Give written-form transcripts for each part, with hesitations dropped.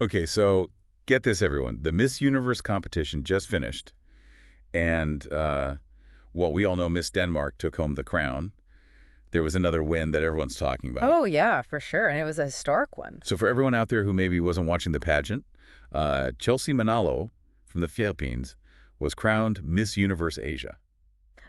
Okay, so get this, everyone. The Miss Universe competition just finished, and well, we all know Miss Denmark took home the crown. There was another win that everyone's talking about. Oh, yeah, for sure. And it was a historic one. So for everyone out there who maybe wasn't watching the pageant, Chelsea Manalo from the Philippines was crowned Miss Universe Asia.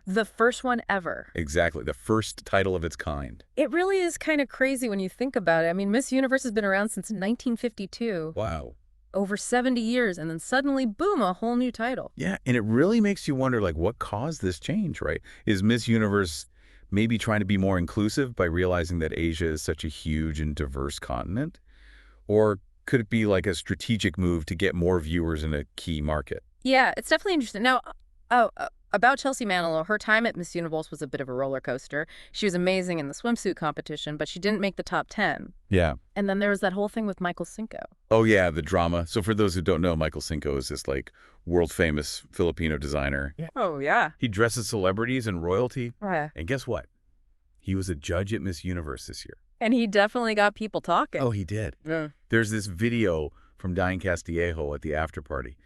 The first one ever. Exactly, the first title of its kind. It really is kind of crazy when you think about it. I mean, Miss Universe has been around since 1952, Wow. over 70 years, and then suddenly, boom, a whole new title. Yeah, and it really makes you wonder, like, what caused this change, right? Is Miss Universe maybe trying to be more inclusive by realizing that Asia is such a huge and diverse continent? Or could it be like a strategic move to get more viewers in a key market? Yeah, it's definitely interesting. Now, about Chelsea Manalo, her time at Miss Universe was a bit of a roller coaster. She was amazing in the swimsuit competition, but she didn't make the top 10. Yeah. And then there was that whole thing with Michael Cinco. Oh, yeah, the drama. So for those who don't know, Michael Cinco is this, like, world-famous Filipino designer. Yeah. Oh, yeah. He dresses celebrities and royalty. Yeah. And guess what? He was a judge at Miss Universe this year. And he definitely got people talking. Oh, he did. Yeah. There's this video from Diane Castillejo at the after party,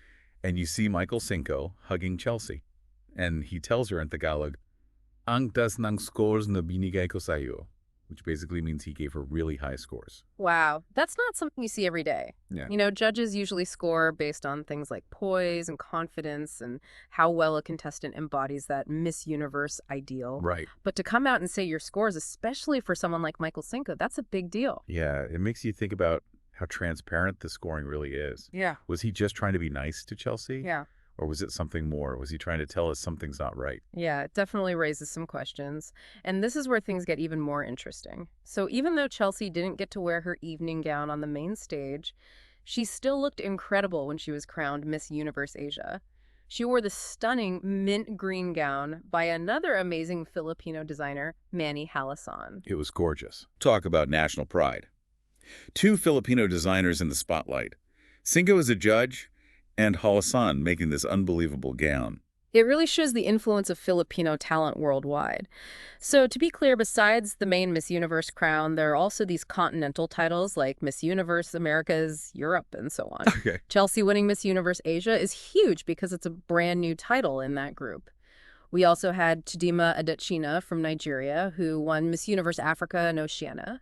and you see Michael Cinco hugging Chelsea. And he tells her in Tagalog, "Ang tas ng scores na binigay ko sa'yo," which basically means he gave her really high scores. Wow, that's not something you see every day. Yeah. You know, judges usually score based on things like poise and confidence and how well a contestant embodies that Miss Universe ideal. Right. But to come out and say your scores, especially for someone like Michael Cinco, that's a big deal. Yeah, it makes you think about how transparent the scoring really is. Yeah. Was he just trying to be nice to Chelsea? Yeah. Or was it something more? Was he trying to tell us something's not right? Yeah, it definitely raises some questions. And this is where things get even more interesting. So even though Chelsea didn't get to wear her evening gown on the main stage, she still looked incredible when she was crowned Miss Universe Asia. She wore the stunning mint green gown by another amazing Filipino designer, Manny Halasan. It was gorgeous. Talk about national pride. Two Filipino designers in the spotlight. Cinco is a judge, and Halasan making this unbelievable gown. It really shows the influence of Filipino talent worldwide. So to be clear, besides the main Miss Universe crown, there are also these continental titles like Miss Universe Americas, Europe, and so on. Okay. Chelsea winning Miss Universe Asia is huge because it's a brand new title in that group. We also had Chidima Adetshina from Nigeria, who won Miss Universe Africa and Oceania.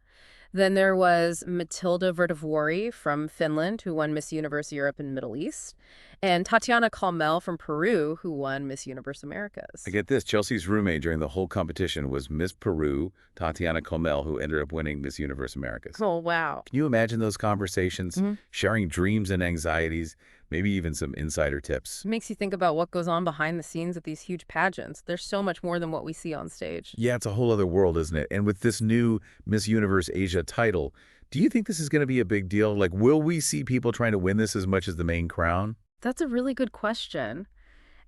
Then there was Matilda Vertavory from Finland, who won Miss Universe Europe and Middle East, and Tatiana Calmel from Peru, who won Miss Universe Americas. I get this. Chelsea's roommate during the whole competition was Miss Peru, Tatiana Comel, who ended up winning Miss Universe Americas. Oh, wow. Can you imagine those conversations, Mm-hmm. sharing dreams and anxieties, maybe even some insider tips? It makes you think about what goes on behind the scenes at these huge pageants. There's so much more than what we see on stage. Yeah, it's a whole other world, isn't it? And with this new Miss Universe Asia title, do you think this is going to be a big deal? Like, will we see people trying to win this as much as the main crown? That's a really good question.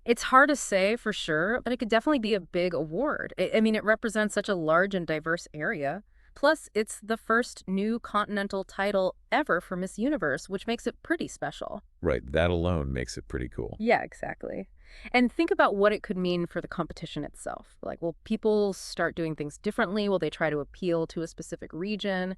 It's hard to say for sure, but it could definitely be a big award. I mean, it represents such a large and diverse area. Plus, it's the first new continental title ever for Miss Universe, which makes it pretty special. Right, that alone makes it pretty cool. Yeah, exactly. And think about what it could mean for the competition itself. Like, will people start doing things differently? Will they try to appeal to a specific region?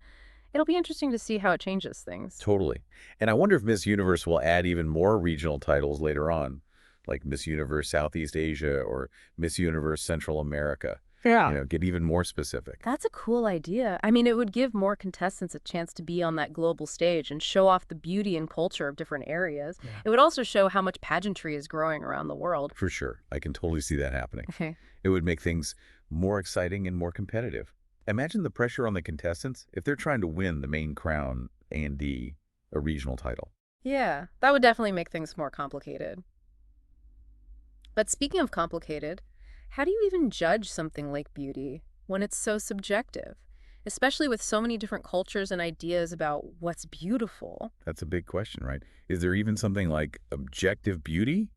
It'll be interesting to see how it changes things. Totally. And I wonder if Miss Universe will add even more regional titles later on, like Miss Universe Southeast Asia or Miss Universe Central America. Yeah. You know, get even more specific. That's a cool idea. I mean, it would give more contestants a chance to be on that global stage and show off the beauty and culture of different areas. Yeah. It would also show how much pageantry is growing around the world. For sure. I can totally see that happening. Okay. It would make things more exciting and more competitive. Imagine the pressure on the contestants if they're trying to win the main crown and a regional title. Yeah, that would definitely make things more complicated. But speaking of complicated, how do you even judge something like beauty when it's so subjective? Especially with so many different cultures and ideas about what's beautiful. That's a big question, right? Is there even something like objective beauty?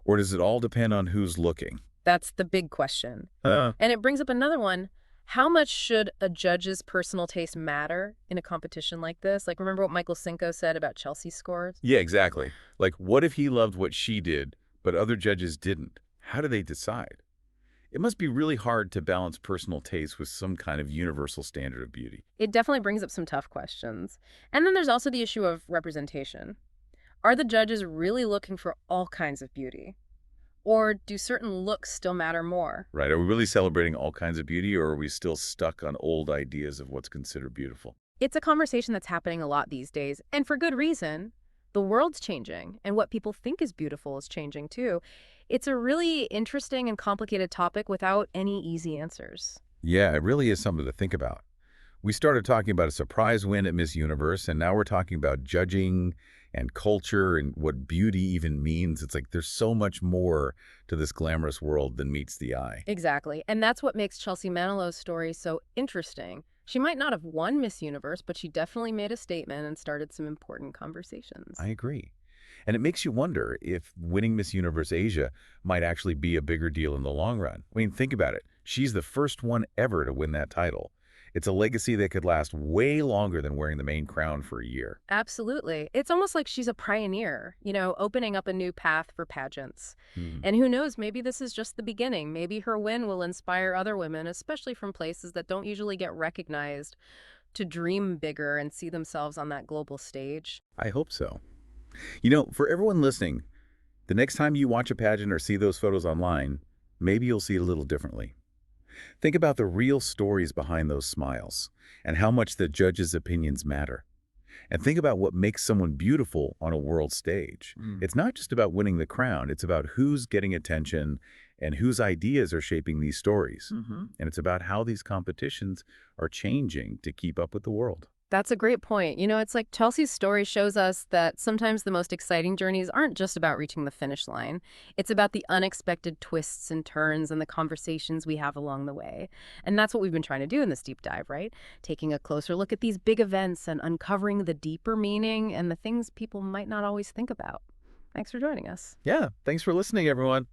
Or does it all depend on who's looking? That's the big question. And it brings up another one. How much should a judge's personal taste matter in a competition like this? Like, remember what Michael Cinco said about Chelsea's scores? Yeah, exactly. Like, what if he loved what she did, but other judges didn't? How do they decide? It must be really hard to balance personal taste with some kind of universal standard of beauty. It definitely brings up some tough questions. And then there's also the issue of representation. Are the judges really looking for all kinds of beauty? Or do certain looks still matter more? Right? Are we really celebrating all kinds of beauty, or are we still stuck on old ideas of what's considered beautiful? It's a conversation that's happening a lot these days, and for good reason. The world's changing, and what people think is beautiful is changing too. It's a really interesting and complicated topic without any easy answers. Yeah, it really is something to think about. We started talking about a surprise win at Miss Universe, and now we're talking about judging and culture and what beauty even means. It's like there's so much more to this glamorous world than meets the eye. Exactly, and that's what makes Chelsea Manilo's story so interesting. She might not have won Miss Universe, but she definitely made a statement and started some important conversations. I agree. And it makes you wonder if winning Miss Universe Asia might actually be a bigger deal in the long run. I mean, think about it. She's the first one ever to win that title. It's a legacy that could last way longer than wearing the main crown for a year. Absolutely. It's almost like she's a pioneer, opening up a new path for pageants. Hmm. And who knows, maybe this is just the beginning. Maybe her win will inspire other women, especially from places that don't usually get recognized, to dream bigger and see themselves on that global stage. I hope so. For everyone listening, the next time you watch a pageant or see those photos online, maybe you'll see it a little differently. Think about the real stories behind those smiles and how much the judges' opinions matter. And think about what makes someone beautiful on a world stage. It's not just about winning the crown, it's about who's getting attention and whose ideas are shaping these stories. And it's about how these competitions are changing to keep up with the world. That's a great point. It's like Chelsea's story shows us that sometimes the most exciting journeys aren't just about reaching the finish line. It's about the unexpected twists and turns and the conversations we have along the way. And that's what we've been trying to do in this deep dive, right? Taking a closer look at these big events and uncovering the deeper meaning and the things people might not always think about. Thanks for joining us. Yeah, thanks for listening, everyone.